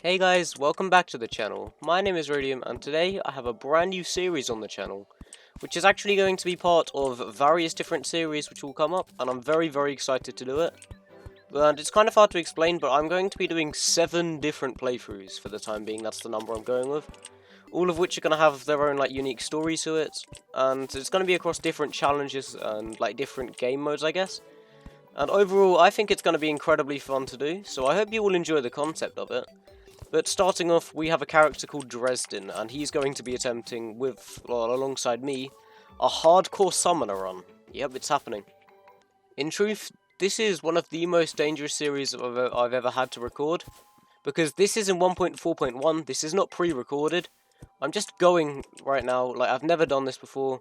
Hey guys, welcome back to the channel. My name is Radium and today I have a brand new series on the channel, which is actually going to be part of various different series which will come up, and I'm very excited to do it. And it's kind of hard to explain, but I'm going to be doing 7 different playthroughs for the time being. That's the number I'm going with. All of which are going to have their own unique story to it, and it's going to be across different challenges and different game modes, I guess. And overall, I think it's going to be incredibly fun to do, so I hope you will enjoy the concept of it. But starting off, we have a character called Dresden, and he's going to be attempting, alongside me, a hardcore summoner run. Yep, it's happening. In truth, this is one of the most dangerous series I've ever had to record, because this is in 1.4.1, this is not pre-recorded. I'm just going right now, I've never done this before,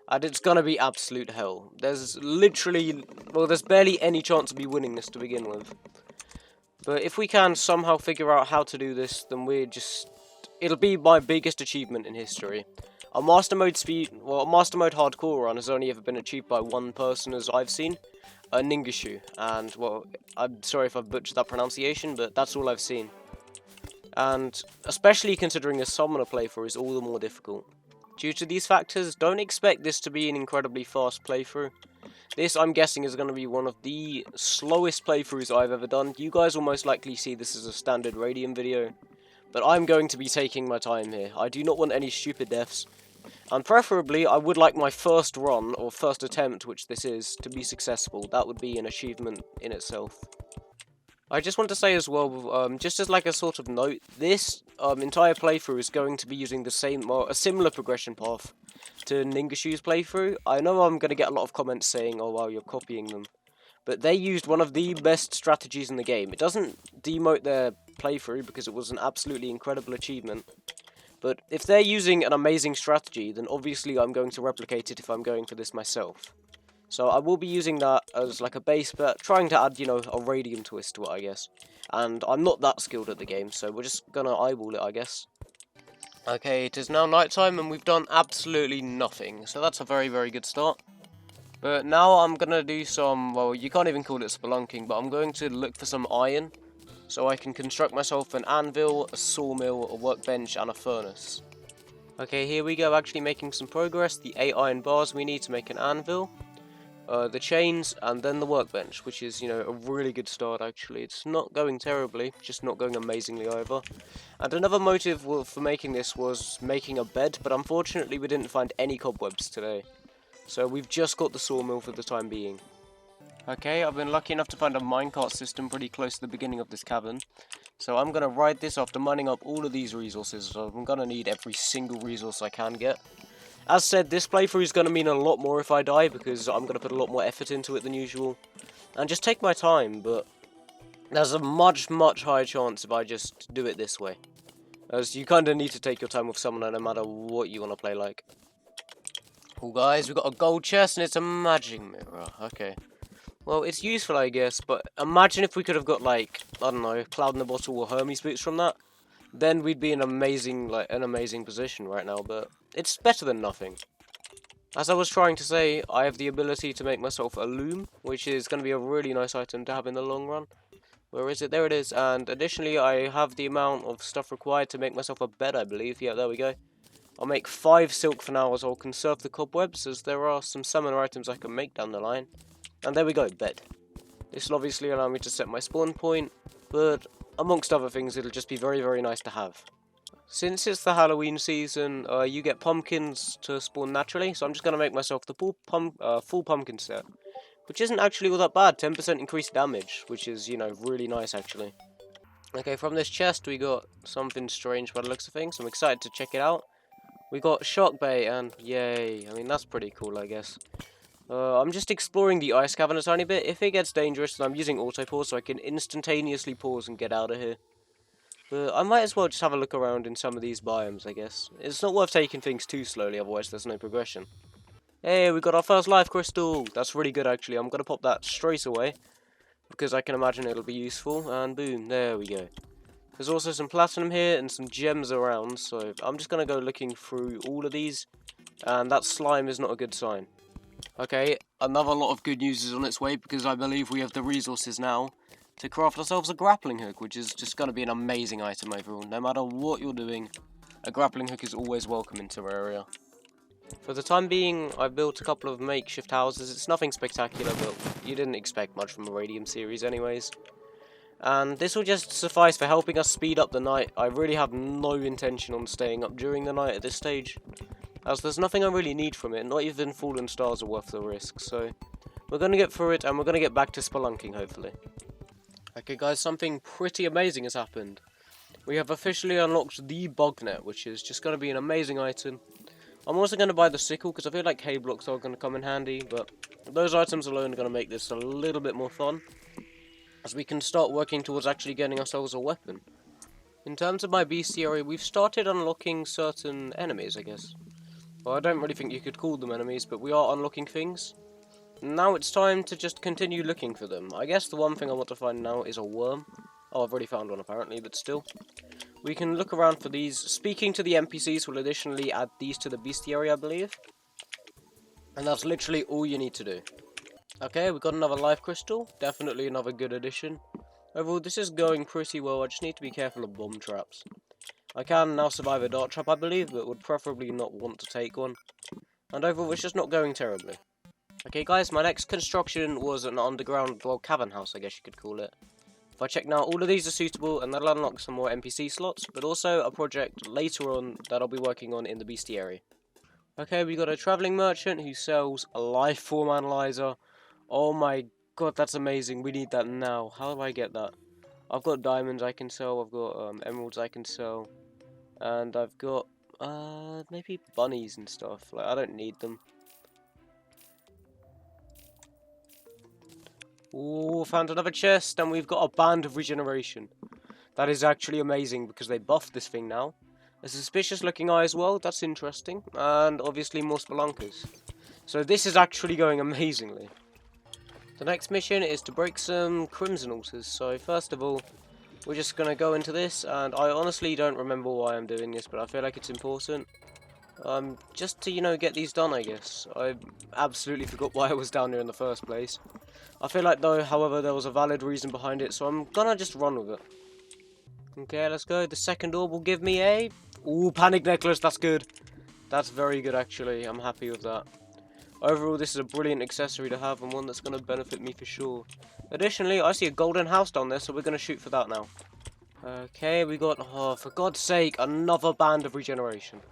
and it's gonna be absolute hell. There's barely any chance of me winning this to begin with. But if we can somehow figure out how to do this, then it'll be my biggest achievement in history. A master mode hardcore run has only ever been achieved by one person, as I've seen, a Ningashu, and, I'm sorry if I've butchered that pronunciation, but that's all I've seen. And, especially considering a summoner playthrough is all the more difficult. Due to these factors, don't expect this to be an incredibly fast playthrough. This, I'm guessing, is going to be one of the slowest playthroughs I've ever done. You guys will most likely see this as a standard Radium video, but I'm going to be taking my time here. I do not want any stupid deaths, and preferably, I would like my first run, or first attempt, which this is, to be successful. That would be an achievement in itself. I just want to say as well, just as a sort of note, this entire playthrough is going to be using a similar progression path to Ningashu's playthrough. I know I'm going to get a lot of comments saying, oh wow, you're copying them, but they used one of the best strategies in the game. It doesn't demote their playthrough because it was an absolutely incredible achievement, but if they're using an amazing strategy, then obviously I'm going to replicate it if I'm going for this myself. So I will be using that as a base, but trying to add, a Radium twist to it, I guess. And I'm not that skilled at the game, so we're just gonna eyeball it, I guess. Okay, it is now nighttime and we've done absolutely nothing, so that's a very good start. But now I'm gonna do some, well, you can't even call it spelunking, but I'm going to look for some iron, so I can construct myself an anvil, a sawmill, a workbench, and a furnace. Okay, here we go, actually making some progress. The 8 iron bars we need to make an anvil. The chains, and then the workbench, which is, a really good start, actually. It's not going terribly, just not going amazingly either. And another motive for making this was making a bed, but unfortunately we didn't find any cobwebs today. So we've just got the sawmill for the time being. Okay, I've been lucky enough to find a minecart system pretty close to the beginning of this cavern. So I'm going to ride this after mining up all of these resources, so I'm going to need every single resource I can get. As said, this playthrough is going to mean a lot more if I die, because I'm going to put a lot more effort into it than usual. And just take my time, but there's a much higher chance if I just do it this way. As you kind of need to take your time with someone no matter what you want to play like. Oh guys, we've got a gold chest and it's a magic mirror. Okay. Well, it's useful I guess, but imagine if we could have got I don't know, Cloud in the Bottle or Hermes boots from that. Then we'd be in an amazing position right now, but it's better than nothing. As I was trying to say, I have the ability to make myself a loom, which is going to be a really nice item to have in the long run. Where is it? There it is. And additionally, I have the amount of stuff required to make myself a bed, I believe. Yeah, there we go. I'll make 5 silk for now, as I'll conserve the cobwebs, as there are some summoner items I can make down the line. And there we go, bed. This will obviously allow me to set my spawn point, but amongst other things, it'll just be very nice to have. Since it's the Halloween season, you get pumpkins to spawn naturally, so I'm just going to make myself the full pumpkin set. Which isn't actually all that bad, 10% increased damage, which is, really nice actually. Okay, from this chest we got something strange by the looks of things, I'm excited to check it out. We got shock bait, and yay, I mean that's pretty cool I guess. I'm just exploring the ice cavern a tiny bit. If it gets dangerous, then I'm using auto pause so I can instantaneously pause and get out of here. But I might as well just have a look around in some of these biomes, I guess. It's not worth taking things too slowly, otherwise there's no progression. Hey, we got our first life crystal! That's really good, actually. I'm going to pop that straight away, because I can imagine it'll be useful. And boom, there we go. There's also some platinum here and some gems around, so I'm just going to go looking through all of these. And that slime is not a good sign. Okay, another lot of good news is on its way, because I believe we have the resources now. to craft ourselves a grappling hook, which is just going to be an amazing item overall. No matter what you're doing, a grappling hook is always welcome in Terraria. For the time being, I've built a couple of makeshift houses. It's nothing spectacular, but you didn't expect much from the Radium series anyways. And this will just suffice for helping us speed up the night. I really have no intention on staying up during the night at this stage, as there's nothing I really need from it, not even fallen stars are worth the risk, so we're going to get through it and we're going to get back to spelunking hopefully. Okay guys, something pretty amazing has happened. We have officially unlocked the bug net, which is just going to be an amazing item. I'm also going to buy the sickle because I feel like hay blocks are going to come in handy, but those items alone are going to make this a little bit more fun, as we can start working towards actually getting ourselves a weapon. In terms of my bestiary, we've started unlocking certain enemies, I guess. Well, I don't really think you could call them enemies, but we are unlocking things. Now it's time to just continue looking for them. I guess the one thing I want to find now is a worm. Oh, I've already found one apparently, but still. We can look around for these. Speaking to the NPCs will additionally add these to the bestiary, I believe. And that's literally all you need to do. Okay, we got another life crystal. Definitely another good addition. Overall, this is going pretty well. I just need to be careful of bomb traps. I can now survive a dart trap, I believe, but would preferably not want to take one. And overall, it's just not going terribly. Okay, guys, my next construction was an underground, well, cavern house, I guess you could call it. If I check now, all of these are suitable, and that'll unlock some more NPC slots, but also a project later on that I'll be working on in the bestiary. Okay, we got a travelling merchant who sells a life form analyzer. Oh my god, that's amazing. We need that now. How do I get that? I've got diamonds I can sell, I've got emeralds I can sell, and I've got maybe bunnies and stuff. Like, I don't need them. Ooh, found another chest, and we've got a band of regeneration. That is actually amazing because they buffed this thing now. A suspicious looking eye as well, that's interesting, and obviously more spelunkers. So this is actually going amazingly. The next mission is to break some crimson altars, so first of all, we're just going to go into this, and I honestly don't remember why I'm doing this, but I feel like it's important. Just to, you know, get these done, I guess. I absolutely forgot why I was down here in the first place. I feel like, though, however, there was a valid reason behind it, so I'm gonna just run with it. Okay, let's go. The second orb will give me a... Ooh, panic necklace, that's good. That's very good, actually. I'm happy with that. Overall, this is a brilliant accessory to have and one that's going to benefit me for sure. Additionally, I see a golden house down there, so we're going to shoot for that now. Okay, we got, oh, for God's sake, another band of regeneration.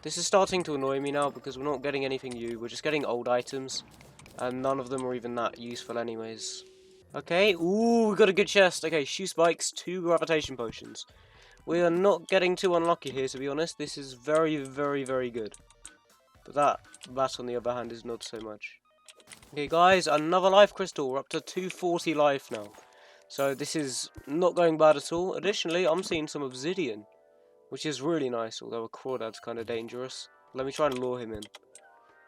This is starting to annoy me now because we're not getting anything new, we're just getting old items. And none of them are even that useful anyways. Okay, ooh, we got a good chest. Okay, shoe spikes, 2 gravitation potions. We are not getting too unlucky here, to be honest. This is very, very, very good. But that on the other hand is not so much. Okay guys, another life crystal. We're up to 240 life now. So this is not going bad at all. Additionally, I'm seeing some obsidian, which is really nice, although a crawdad's kind of dangerous. Let me try and lure him in.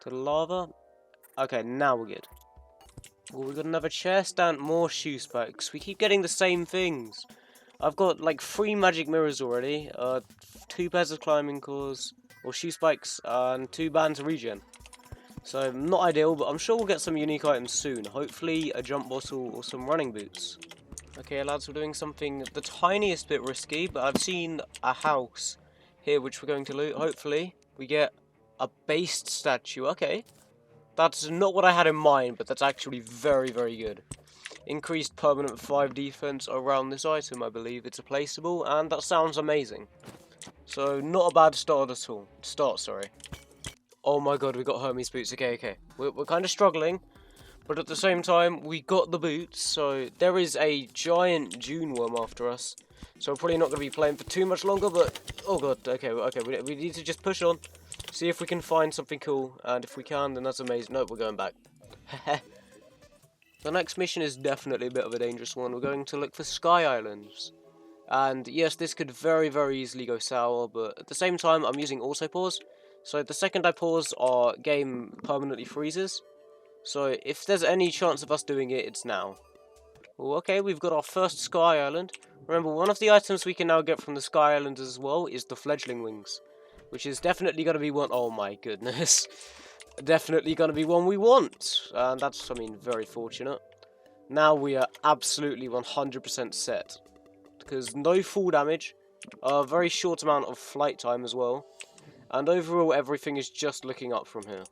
To the lava. Okay, now we're good. Well, we got another chest and more shoe spikes. We keep getting the same things. I've got like 3 magic mirrors already, 2 pairs of climbing cores, or shoe spikes, and 2 bands of regen. So, not ideal, but I'm sure we'll get some unique items soon. Hopefully, a jump bottle or some running boots. Okay, lads, we're doing something the tiniest bit risky, but I've seen a house here which we're going to loot. Hopefully, we get a based statue. Okay. That's not what I had in mind, but that's actually very, very good. Increased permanent 5 defense around this item, I believe. It's a placeable, and that sounds amazing. So, not a bad start at all. Sorry. Oh my god, we got Hermes boots. Okay. We're kind of struggling, but at the same time, we got the boots. So, there is a giant June worm after us. So, we're probably not going to be playing for too much longer, but... Oh god, okay, we need to just push on. See if we can find something cool, and if we can, then that's amazing. Nope, we're going back. The next mission is definitely a bit of a dangerous one. We're going to look for Sky Islands. And yes, this could very, very easily go sour, but at the same time, I'm using auto pause. So the second I pause, our game permanently freezes. So if there's any chance of us doing it, it's now. Well, okay, we've got our first Sky Island. Remember, one of the items we can now get from the Sky Islands as well is the fledgling wings. Which is definitely going to be one... Oh my goodness. Definitely going to be one we want. And that's, I mean, very fortunate. Now we are absolutely 100% set. Because no full damage, a very short amount of flight time as well, and overall everything is just looking up from here.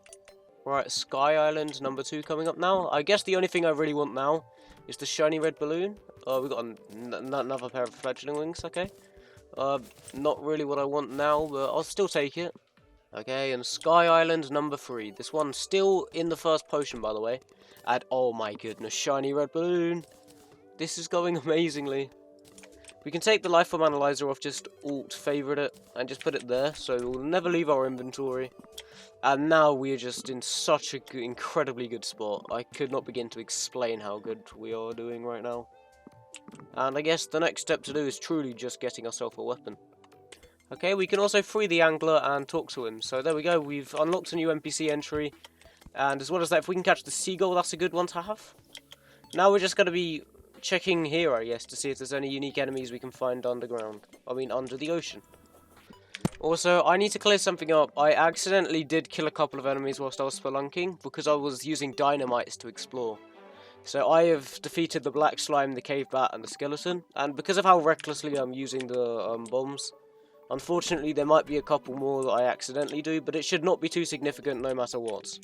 Right, Sky Island number 2 coming up now. I guess the only thing I really want now is the shiny red balloon. We got another pair of fledgling wings, okay. Not really what I want now, but I'll still take it. Okay, and Sky Island number 3. This one's still in the first potion, by the way. And oh my goodness, shiny red balloon. This is going amazingly. We can take the Lifeform Analyzer off, just Alt favorite it, and just put it there, so we'll never leave our inventory. And now we are just in such an incredibly good spot. I could not begin to explain how good we are doing right now. And I guess the next step to do is truly just getting ourselves a weapon. Okay, we can also free the angler and talk to him. So there we go, we've unlocked a new NPC entry. And as well as that, if we can catch the seagull, that's a good one to have. Now we're just going to be checking here, I guess, to see if there's any unique enemies we can find underground. I mean, under the ocean. Also, I need to clear something up. I accidentally did kill a couple of enemies whilst I was spelunking, because I was using dynamites to explore. So I have defeated the black slime, the cave bat, and the skeleton. And because of how recklessly I'm using the bombs, unfortunately there might be a couple more that I accidentally do, but it should not be too significant no matter what.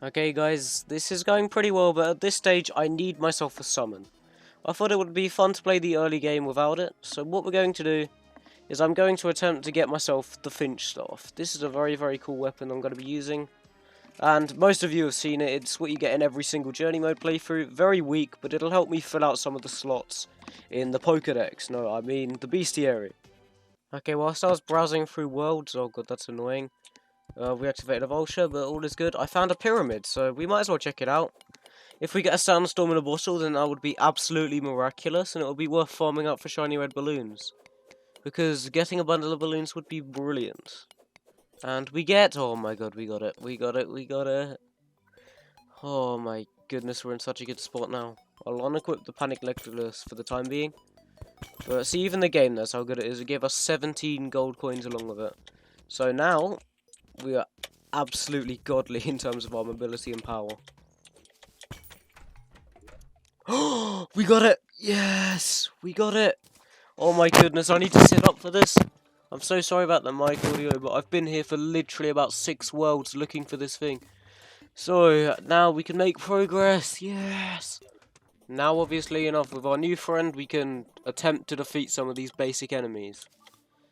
Okay guys, this is going pretty well, but at this stage I need myself a summon. I thought it would be fun to play the early game without it, so what we're going to do is I'm going to attempt to get myself the Finch Staff. This is a very, very cool weapon I'm going to be using. And most of you have seen it, it's what you get in every single journey mode playthrough. Very weak, but it'll help me fill out some of the slots in the Pokédex. No, I mean the Bestiary. Okay, whilst I was browsing through worlds, oh god, that's annoying. We activated a vulture, but all is good. I found a pyramid, so we might as well check it out. If we get a sandstorm in a bottle, then that would be absolutely miraculous, and it would be worth farming up for shiny red balloons. Because getting a bundle of balloons would be brilliant. And we get... oh my god, we got it. We got it, we got it. Oh my goodness, we're in such a good spot now. I'll unequip the Panic Necklace for the time being. But see, even the game, that's how good it is. It gave us 17 gold coins along with it. So now, we are absolutely godly in terms of our mobility and power. Oh, we got it! Yes! We got it! Oh my goodness, I need to sit up for this. I'm so sorry about the mic audio, but I've been here for literally about 6 worlds looking for this thing. So, now we can make progress, yes! Now, obviously enough, with our new friend, we can attempt to defeat some of these basic enemies.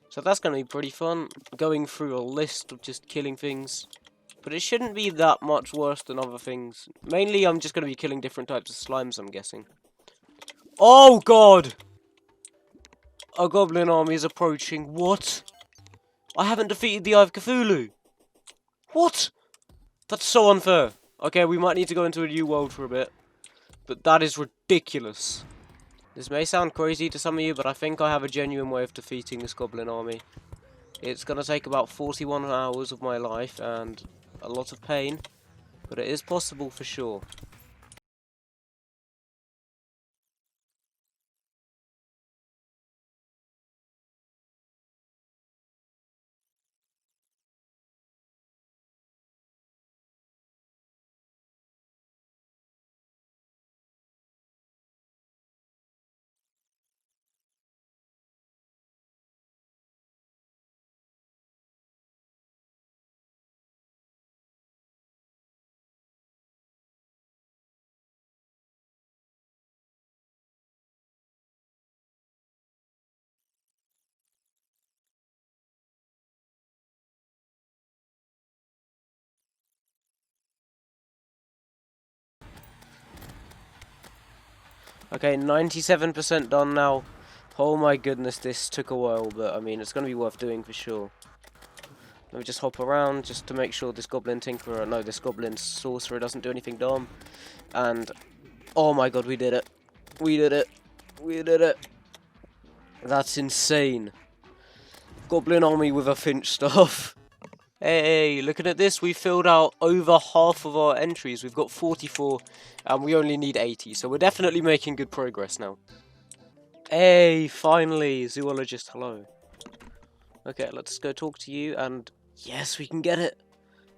So that's going to be pretty fun, going through a list of just killing things. But it shouldn't be that much worse than other things. Mainly, I'm just going to be killing different types of slimes, I'm guessing. Oh, God! A goblin army is approaching. What? I haven't defeated the Eye of Cthulhu. What? That's so unfair. Okay, we might need to go into a new world for a bit. But that is ridiculous. This may sound crazy to some of you, but I think I have a genuine way of defeating this goblin army. It's going to take about 41 hours of my life and a lot of pain. But it is possible for sure. Okay, 97% done now. Oh my goodness, this took a while, but I mean, it's going to be worth doing for sure. Let me just hop around just to make sure this goblin tinkerer, no, this goblin sorcerer doesn't do anything dumb. And, oh my god, we did it. We did it. We did it. That's insane. Goblin army with a Finch Staff. Hey, looking at this, we filled out over half of our entries. We've got 44, and we only need 80, so we're definitely making good progress now. Hey, finally, zoologist, hello. Okay, let's go talk to you, and yes, we can get it.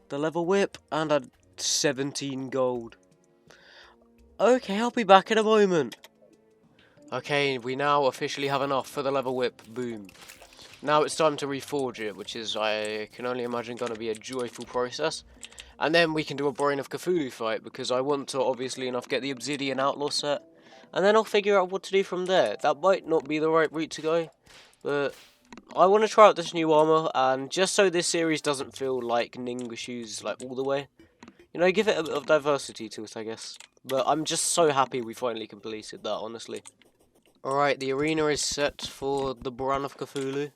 The level whip, and a 17 gold. Okay, I'll be back in a moment. Okay, we now officially have enough for the level whip. Boom. Now it's time to reforge it, which is, I can only imagine, going to be a joyful process. And then we can do a Brain of Cthulhu fight, because I want to, obviously enough, get the Obsidian Outlaw set. And then I'll figure out what to do from there. That might not be the right route to go, but I want to try out this new armor, and just so this series doesn't feel like Ningashu's, like, all the way, you know, give it a bit of diversity to it, I guess. But I'm just so happy we finally completed that, honestly. Alright, the arena is set for the Brain of Cthulhu.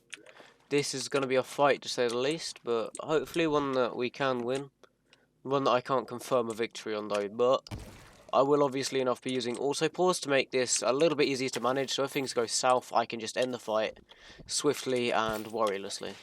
This is going to be a fight, to say the least, but hopefully one that we can win. One that I can't confirm a victory on, though, but I will obviously enough be using auto pause to make this a little bit easier to manage, so if things go south, I can just end the fight swiftly and worrylessly.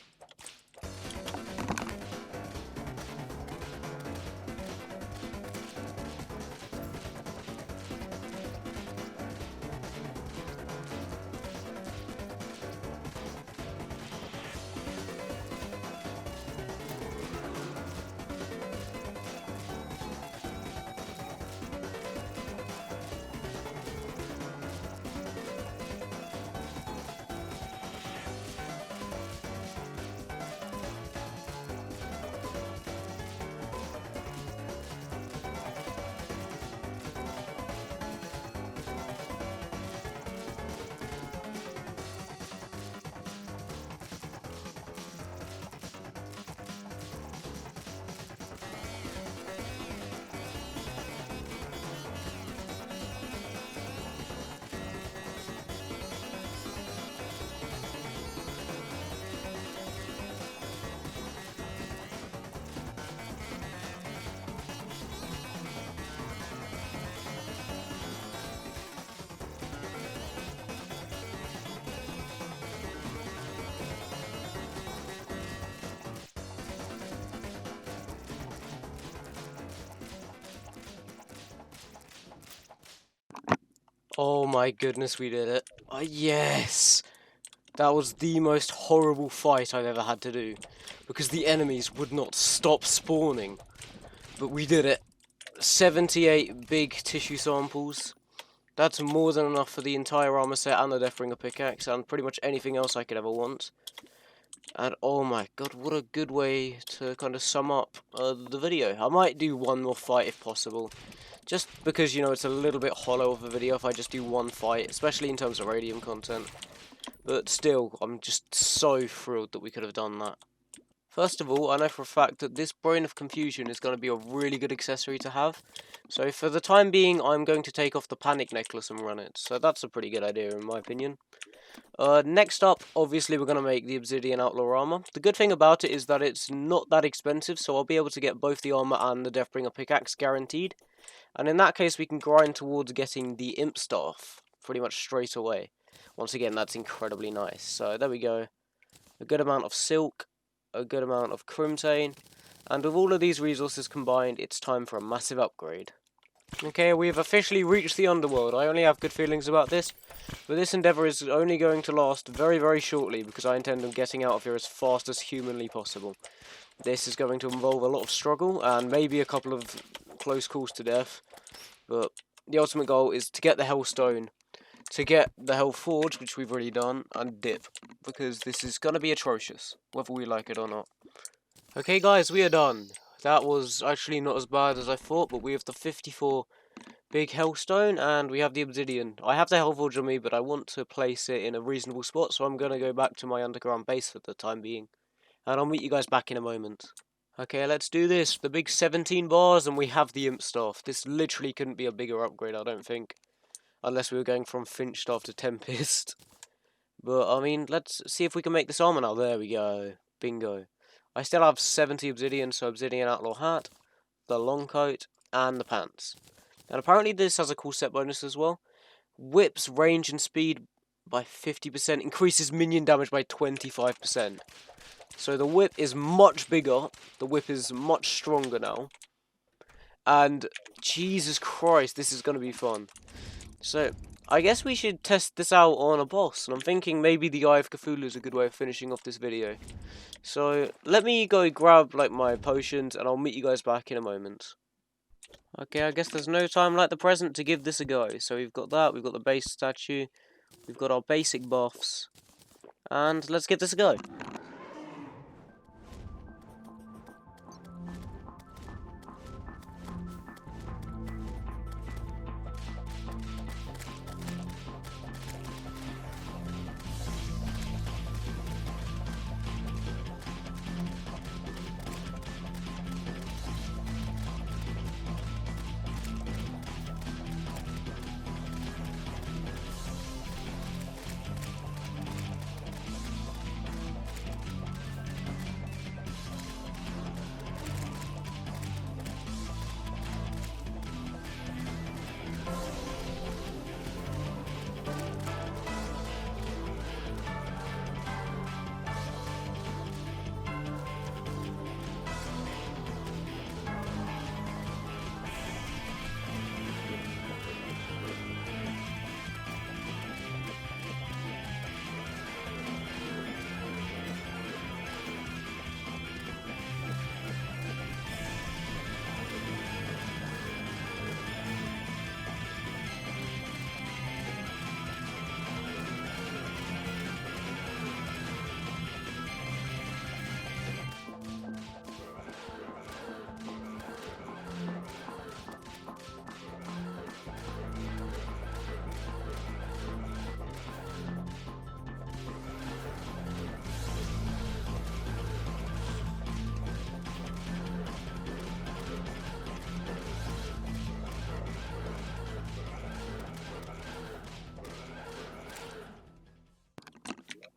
Oh my goodness, we did it. Yes! That was the most horrible fight I've ever had to do, because the enemies would not stop spawning. But we did it. 78 big tissue samples. That's more than enough for the entire armor set and the Deathbringer pickaxe, and pretty much anything else I could ever want. And oh my god, what a good way to kind of sum up the video. I might do one more fight if possible. Just because, you know, it's a little bit hollow of a video if I just do one fight, especially in terms of radium content. But still, I'm just so thrilled that we could have done that. First of all, I know for a fact that this Brain of Confusion is going to be a really good accessory to have. So for the time being, I'm going to take off the Panic Necklace and run it. So that's a pretty good idea in my opinion. Next up, obviously we're going to make the Obsidian Outlaw armor. The good thing about it is that it's not that expensive, so I'll be able to get both the armor and the Deathbringer pickaxe guaranteed. And in that case, we can grind towards getting the Imp Staff pretty much straight away. Once again, that's incredibly nice. So there we go. A good amount of silk, a good amount of crimtane, and with all of these resources combined, it's time for a massive upgrade. Okay, we have officially reached the underworld. I only have good feelings about this, but this endeavour is only going to last very, very shortly because I intend on getting out of here as fast as humanly possible. This is going to involve a lot of struggle and maybe a couple of close calls to death, but the ultimate goal is to get the Hellstone, to get the Hell Forge, which we've already done, and dip, because this is going to be atrocious, whether we like it or not. Okay guys, we are done. That was actually not as bad as I thought, but we have the 54 big Hellstone, and we have the Obsidian. I have the Hell Forge on me, but I want to place it in a reasonable spot, so I'm going to go back to my underground base for the time being. And I'll meet you guys back in a moment. Okay, let's do this. The big 17 bars, and we have the Imp Staff. This literally couldn't be a bigger upgrade, I don't think. Unless we were going from Finch Staff to Tempest. But, I mean, let's see if we can make this armor now. There we go. Bingo. I still have 70 obsidian, so Obsidian Outlaw hat, the long coat, and the pants. And apparently this has a cool set bonus as well. Whips range and speed by 50%, increases minion damage by 25%. So the whip is much bigger, the whip is much stronger now. And Jesus Christ, this is going to be fun. So, I guess we should test this out on a boss, and I'm thinking maybe the Eye of Cthulhu is a good way of finishing off this video. So, let me go grab, like, my potions, and I'll meet you guys back in a moment. Okay, I guess there's no time like the present to give this a go. So we've got that, we've got the base statue, we've got our basic buffs, and let's give this a go.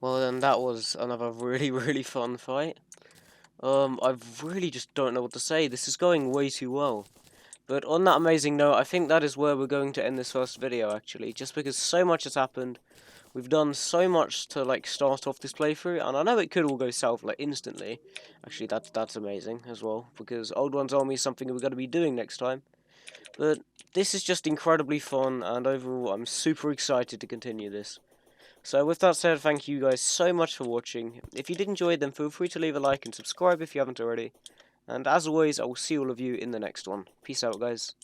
Well then, that was another really, really fun fight. I really just don't know what to say. This is going way too well. But on that amazing note, I think that is where we're going to end this first video, actually. Just because so much has happened. We've done so much to, like, start off this playthrough. And I know it could all go south, like, instantly. Actually, that's amazing as well. Because Old One's Army is something we're going to be doing next time. But this is just incredibly fun. And overall, I'm super excited to continue this. So with that said, thank you guys so much for watching. If you did enjoy, then feel free to leave a like and subscribe if you haven't already. And as always, I will see all of you in the next one. Peace out, guys.